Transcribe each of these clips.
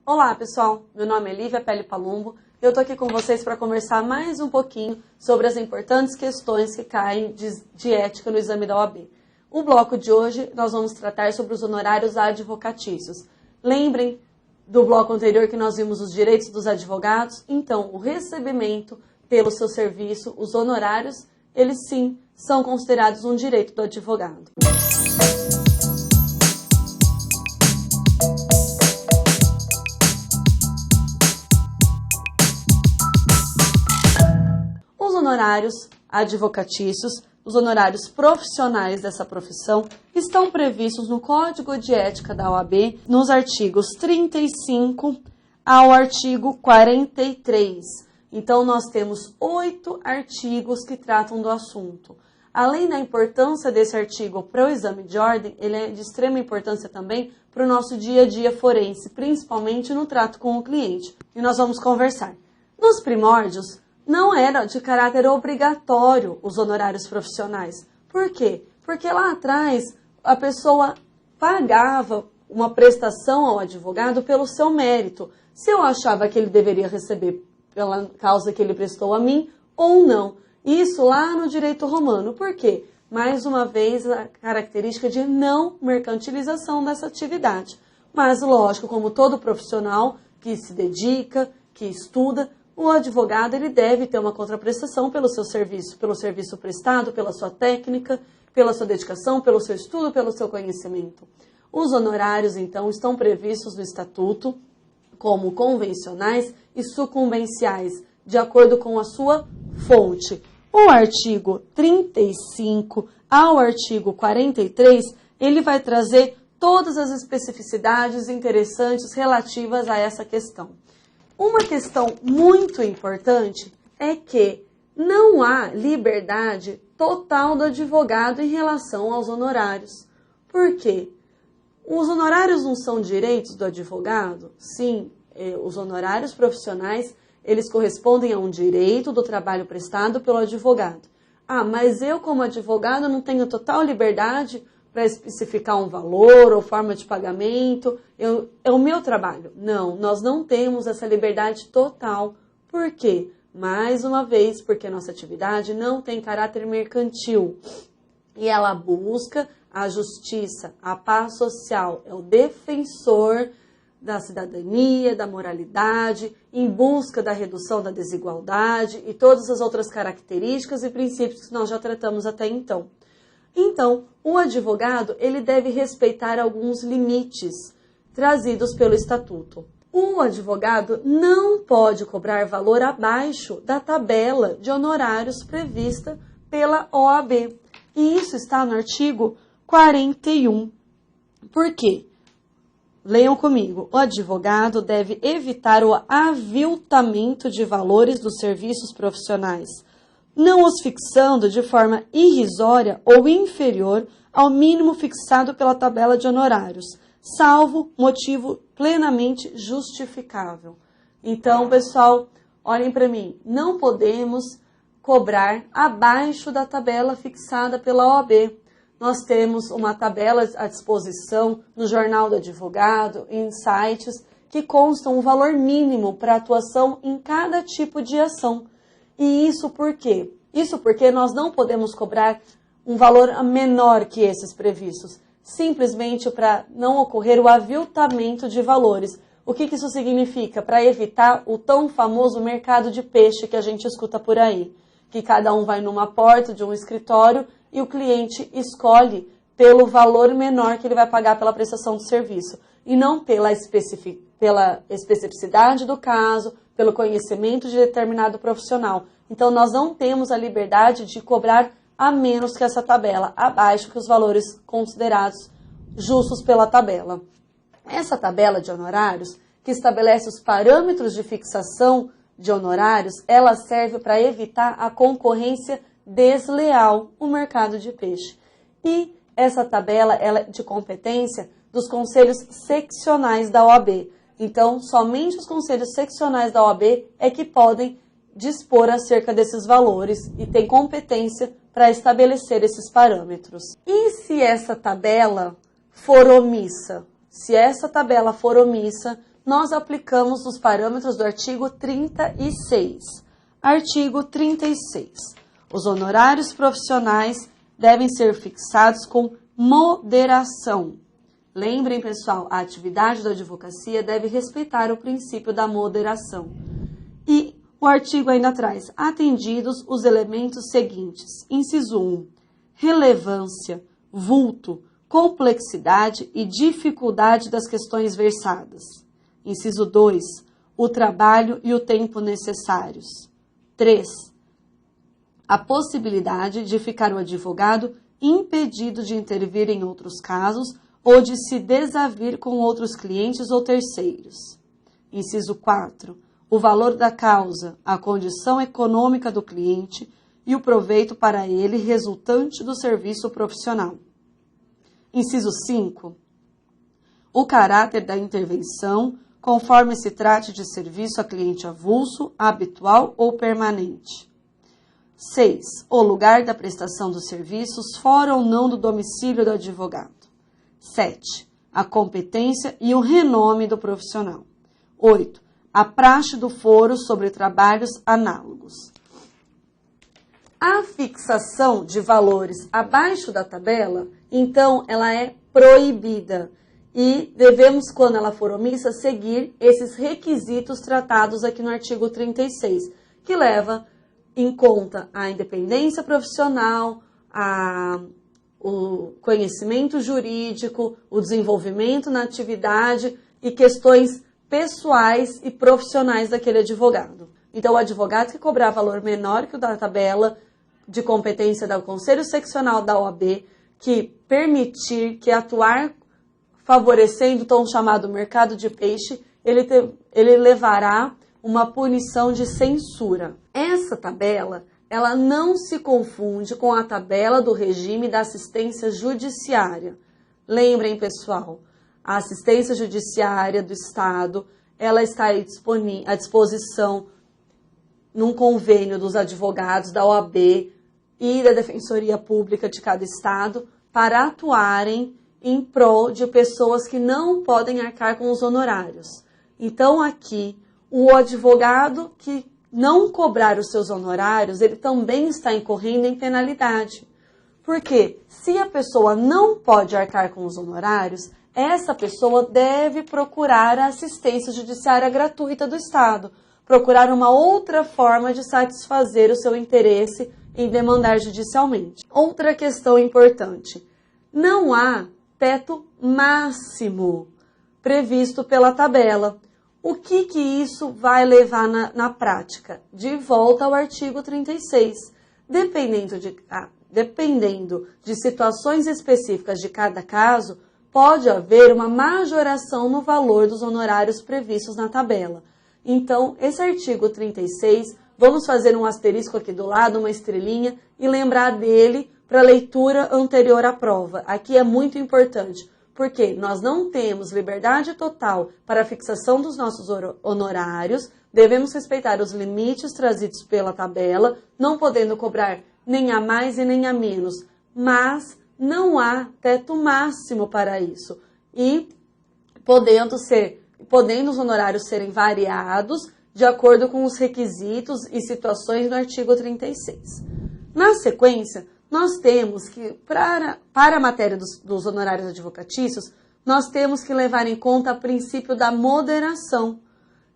Olá pessoal, meu nome é Lívia Pele Palumbo e eu estou aqui com vocês para conversar mais um pouquinho sobre as importantes questões que caem de ética no exame da OAB. O bloco de hoje nós vamos tratar sobre os honorários advocatícios. Lembrem do bloco anterior que nós vimos os direitos dos advogados? Então, o recebimento pelo seu serviço, os honorários, eles sim são considerados um direito do advogado. Os honorários advocatícios, os honorários profissionais dessa profissão, estão previstos no Código de Ética da OAB, nos artigos 35 ao artigo 43. Então, nós temos 8 artigos que tratam do assunto. Além da importância desse artigo para o exame de ordem, ele é de extrema importância também para o nosso dia a dia forense, principalmente no trato com o cliente. E nós vamos conversar. Nos primórdios, não era de caráter obrigatório os honorários profissionais. Por quê? Porque lá atrás a pessoa pagava uma prestação ao advogado pelo seu mérito. Se eu achava que ele deveria receber pela causa que ele prestou a mim ou não. Isso lá no direito romano. Por quê? Mais uma vez, a característica de não mercantilização dessa atividade. Mas, lógico, como todo profissional que se dedica, que estuda, o advogado ele deve ter uma contraprestação pelo serviço prestado, pela sua técnica, pela sua dedicação, pelo seu estudo, pelo seu conhecimento. Os honorários, então, estão previstos no Estatuto como convencionais e sucumbenciais, de acordo com a sua fonte. O artigo 35 ao artigo 43, ele vai trazer todas as especificidades interessantes relativas a essa questão. Uma questão muito importante é que não há liberdade total do advogado em relação aos honorários. Por quê? Os honorários não são direitos do advogado? Sim, os honorários profissionais, eles correspondem a um direito do trabalho prestado pelo advogado. Ah, mas eu como advogado não tenho total liberdade para especificar um valor ou forma de pagamento, é o meu trabalho. Não, nós não temos essa liberdade total. Por quê? Mais uma vez, porque a nossa atividade não tem caráter mercantil. E ela busca a justiça, a paz social, é o defensor da cidadania, da moralidade, em busca da redução da desigualdade e todas as outras características e princípios que nós já tratamos até então. Então, o advogado ele deve respeitar alguns limites trazidos pelo Estatuto. O advogado não pode cobrar valor abaixo da tabela de honorários prevista pela OAB. E isso está no artigo 41. Por quê? Leiam comigo. O advogado deve evitar o aviltamento de valores dos serviços profissionais, não os fixando de forma irrisória ou inferior ao mínimo fixado pela tabela de honorários, salvo motivo plenamente justificável. Então, pessoal, olhem para mim, não podemos cobrar abaixo da tabela fixada pela OAB. Nós temos uma tabela à disposição no Jornal do Advogado, em sites, que constam um valor mínimo para atuação em cada tipo de ação. E isso por quê? Isso porque nós não podemos cobrar um valor menor que esses previstos, simplesmente para não ocorrer o aviltamento de valores. O que isso significa? Para evitar o tão famoso mercado de peixe que a gente escuta por aí, que cada um vai numa porta de um escritório e o cliente escolhe pelo valor menor que ele vai pagar pela prestação do serviço, e não pela especificidade do caso, pelo conhecimento de determinado profissional. Então, nós não temos a liberdade de cobrar a menos que essa tabela, abaixo que os valores considerados justos pela tabela. Essa tabela de honorários, que estabelece os parâmetros de fixação de honorários, ela serve para evitar a concorrência desleal no mercado de peixe. E essa tabela ela é de competência dos conselhos seccionais da OAB. Então, somente os conselhos seccionais da OAB é que podem dispor acerca desses valores e tem competência para estabelecer esses parâmetros. E se essa tabela for omissa? Se essa tabela for omissa, nós aplicamos os parâmetros do artigo 36. Artigo 36. Os honorários profissionais devem ser fixados com moderação. Lembrem, pessoal, a atividade da advocacia deve respeitar o princípio da moderação. E o artigo ainda traz, atendidos os elementos seguintes. Inciso 1. Relevância, vulto, complexidade e dificuldade das questões versadas. Inciso 2. O trabalho e o tempo necessários. 3. A possibilidade de ficar o advogado impedido de intervir em outros casos ou de se desavir com outros clientes ou terceiros. Inciso 4. O valor da causa, a condição econômica do cliente e o proveito para ele resultante do serviço profissional. Inciso 5. O caráter da intervenção, conforme se trate de serviço a cliente avulso, habitual ou permanente. 6. O lugar da prestação dos serviços, fora ou não do domicílio do advogado. 7. A competência e o renome do profissional. 8. A praxe do foro sobre trabalhos análogos. A fixação de valores abaixo da tabela, então, ela é proibida e devemos, quando ela for omissa, seguir esses requisitos tratados aqui no artigo 36, que leva em conta a independência profissional, o conhecimento jurídico, o desenvolvimento na atividade e questões pessoais e profissionais daquele advogado. Então, o advogado que cobrar valor menor que o da tabela de competência do Conselho Seccional da OAB, que permitir que atuar favorecendo o tão chamado mercado de peixe, ele levará uma punição de censura. Essa tabela, ela não se confunde com a tabela do regime da assistência judiciária. Lembrem, pessoal, a assistência judiciária do Estado, ela está à disposição num convênio dos advogados da OAB e da Defensoria Pública de cada Estado para atuarem em prol de pessoas que não podem arcar com os honorários. Então, aqui, o advogado que não cobrar os seus honorários, ele também está incorrendo em penalidade. Porque se a pessoa não pode arcar com os honorários, essa pessoa deve procurar a assistência judiciária gratuita do Estado, procurar uma outra forma de satisfazer o seu interesse em demandar judicialmente. Outra questão importante, não há teto máximo previsto pela tabela. O que isso vai levar na prática? De volta ao artigo 36. Dependendo de situações específicas de cada caso, pode haver uma majoração no valor dos honorários previstos na tabela. Então, esse artigo 36, vamos fazer um asterisco aqui do lado, uma estrelinha, e lembrar dele para a leitura anterior à prova. Aqui é muito importante, porque nós não temos liberdade total para a fixação dos nossos honorários, devemos respeitar os limites trazidos pela tabela, não podendo cobrar nem a mais e nem a menos, mas não há teto máximo para isso. E podendo os honorários serem variados de acordo com os requisitos e situações do artigo 36. Na sequência, nós temos que, para a matéria dos honorários advocatícios, nós temos que levar em conta o princípio da moderação,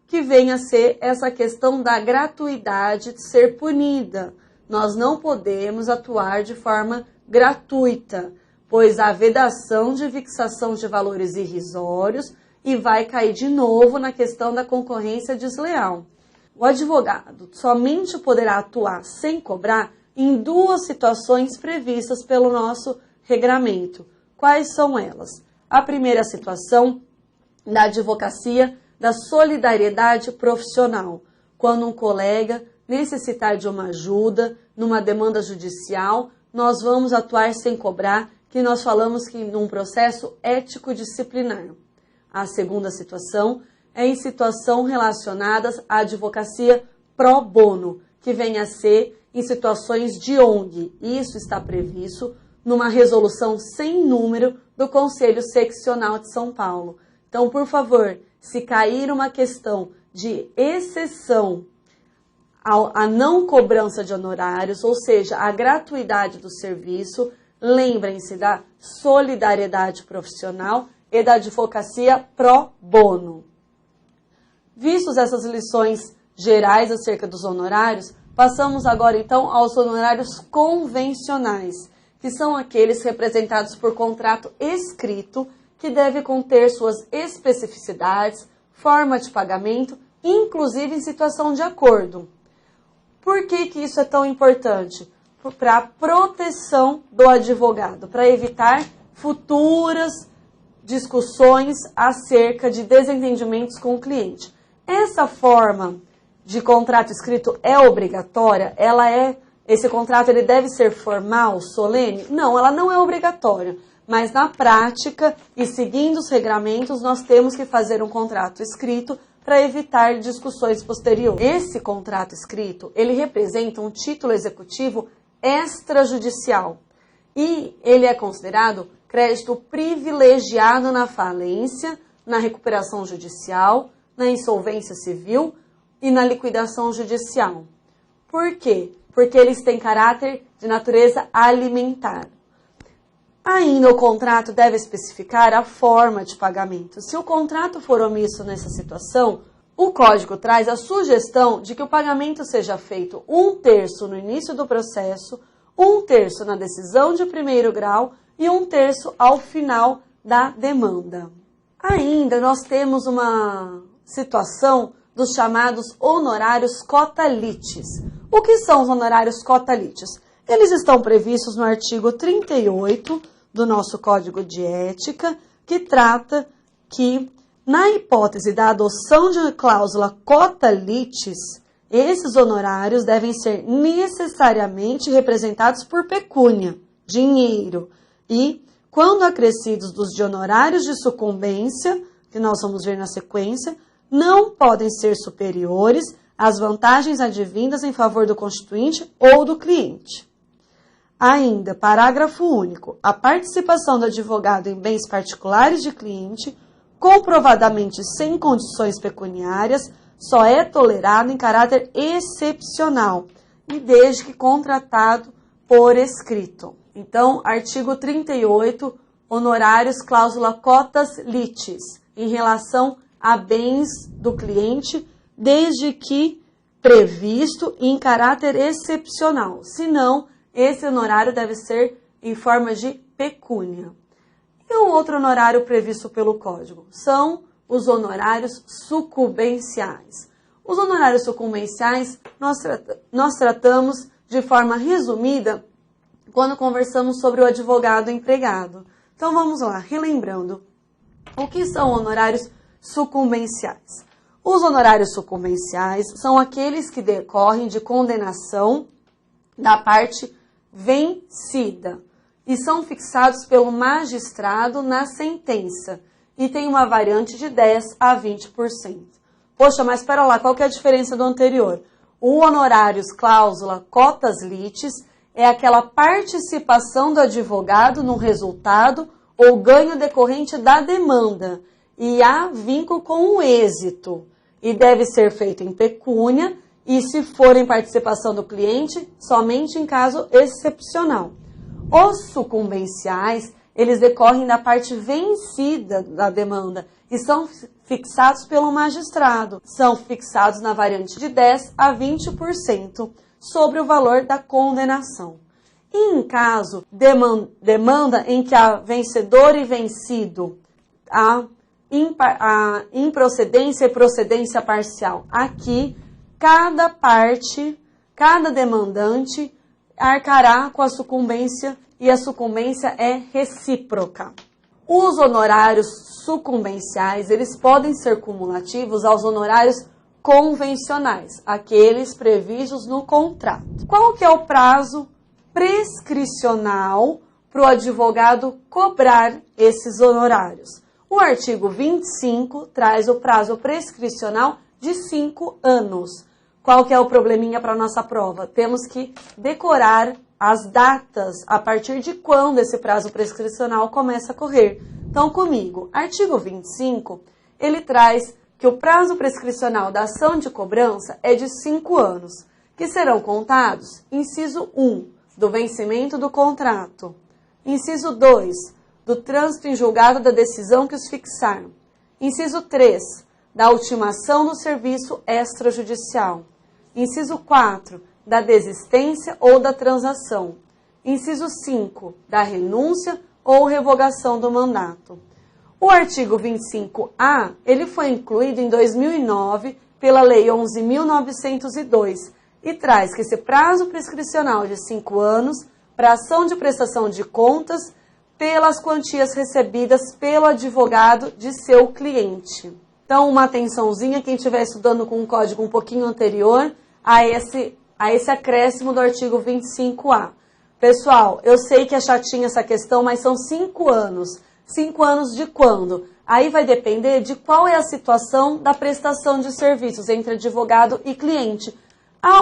que vem a ser essa questão da gratuidade de ser punida. Nós não podemos atuar de forma gratuita, pois há vedação de fixação de valores irrisórios e vai cair de novo na questão da concorrência desleal. O advogado somente poderá atuar sem cobrar em duas situações previstas pelo nosso regramento. Quais são elas? A primeira situação da advocacia da solidariedade profissional, quando um colega necessitar de uma ajuda numa demanda judicial, nós vamos atuar sem cobrar, que nós falamos que num processo ético-disciplinar. A segunda situação é em situação relacionadas à advocacia pro bono, que vem a ser em situações de ONG. Isso está previsto numa resolução sem número do Conselho Seccional de São Paulo. Então, por favor, se cair uma questão de exceção à não cobrança de honorários, ou seja, a gratuidade do serviço, lembrem-se da solidariedade profissional e da advocacia pro bono. Vistos essas lições gerais acerca dos honorários, passamos agora então aos honorários convencionais, que são aqueles representados por contrato escrito, que deve conter suas especificidades, forma de pagamento, inclusive em situação de acordo. Por que isso é tão importante? Para a proteção do advogado, para evitar futuras discussões acerca de desentendimentos com o cliente. Essa forma de contrato escrito é obrigatória? Esse contrato ele deve ser formal, solene? Não, ela não é obrigatória. Mas na prática e seguindo os regramentos, nós temos que fazer um contrato escrito para evitar discussões posteriores. Esse contrato escrito, ele representa um título executivo extrajudicial e ele é considerado crédito privilegiado na falência, na recuperação judicial, na insolvência civil e na liquidação judicial. Por quê? Porque eles têm caráter de natureza alimentar. Ainda o contrato deve especificar a forma de pagamento. Se o contrato for omisso nessa situação, o Código traz a sugestão de que o pagamento seja feito 1/3 no início do processo, 1/3 na decisão de primeiro grau e 1/3 ao final da demanda. Ainda nós temos uma situação dos chamados honorários cota-litis. O que são os honorários cota-litis? Eles estão previstos no artigo 38 do nosso Código de Ética, que trata que, na hipótese da adoção de cláusula cota-litis, esses honorários devem ser necessariamente representados por pecúnia, dinheiro, e, quando acrescidos dos de honorários de sucumbência, que nós vamos ver na sequência, não podem ser superiores às vantagens advindas em favor do constituinte ou do cliente. Ainda, parágrafo único, a participação do advogado em bens particulares de cliente, comprovadamente sem condições pecuniárias, só é tolerada em caráter excepcional e desde que contratado por escrito. Então, artigo 38, honorários, cláusula cotas litis, em relação a bens do cliente, desde que previsto em caráter excepcional. Se não, esse honorário deve ser em forma de pecúnia. E um outro honorário previsto pelo Código são os honorários sucumbenciais. Os honorários sucumbenciais nós tratamos de forma resumida quando conversamos sobre o advogado empregado. Então vamos lá, relembrando. O que são honorários sucumbenciais? Os honorários sucumbenciais são aqueles que decorrem de condenação da parte vencida e são fixados pelo magistrado na sentença e tem uma variante de 10% a 20%. Poxa, mas espera lá, qual que é a diferença do anterior? O honorários cláusula cotas litis é aquela participação do advogado no resultado ou ganho decorrente da demanda e há vínculo com o êxito e deve ser feito em pecúnia e, se for em participação do cliente, somente em caso excepcional. Os sucumbenciais, eles decorrem da parte vencida da demanda e são fixados pelo magistrado. São fixados na variante de 10% a 20% sobre o valor da condenação. E em caso demanda em que há vencedor e vencido, há improcedência e procedência parcial. Aqui, cada parte, cada demandante arcará com a sucumbência e a sucumbência é recíproca. Os honorários sucumbenciais, eles podem ser cumulativos aos honorários convencionais, aqueles previstos no contrato. Qual que é o prazo prescricional para o advogado cobrar esses honorários? O artigo 25 traz o prazo prescricional de 5 anos. Qual que é o probleminha para a nossa prova? Temos que decorar as datas a partir de quando esse prazo prescricional começa a correr. Então, comigo, artigo 25, ele traz que o prazo prescricional da ação de cobrança é de 5 anos, que serão contados, inciso 1, do vencimento do contrato, inciso 2, do trânsito em julgado da decisão que os fixar, inciso 3, da ultimação do serviço extrajudicial, inciso 4, da desistência ou da transação, inciso 5, da renúncia ou revogação do mandato. O artigo 25A, ele foi incluído em 2009 pela Lei 11.902 e traz que esse prazo prescricional de 5 anos para ação de prestação de contas pelas quantias recebidas pelo advogado de seu cliente. Então, uma atençãozinha, quem estiver estudando com um código um pouquinho anterior a esse acréscimo do artigo 25A. Pessoal, eu sei que é chatinha essa questão, mas são 5 anos. 5 anos de quando? Aí vai depender de qual é a situação da prestação de serviços entre advogado e cliente.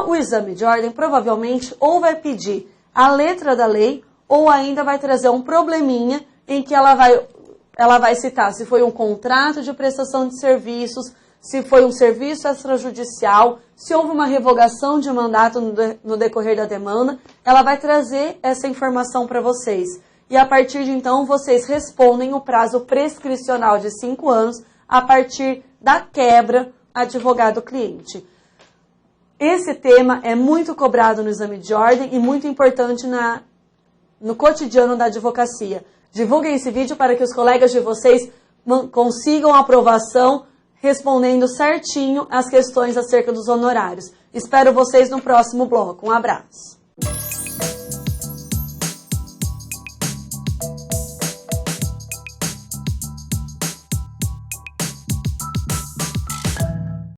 O exame de ordem provavelmente ou vai pedir a letra da lei ou ainda vai trazer um probleminha em que ela vai citar se foi um contrato de prestação de serviços, se foi um serviço extrajudicial, se houve uma revogação de mandato no decorrer da demanda, ela vai trazer essa informação para vocês. E a partir de então, vocês respondem o prazo prescricional de 5 anos a partir da quebra advogado-cliente. Esse tema é muito cobrado no exame de ordem e muito importante no cotidiano da advocacia. Divulguem esse vídeo para que os colegas de vocês consigam a aprovação respondendo certinho as questões acerca dos honorários. Espero vocês no próximo bloco. Um abraço.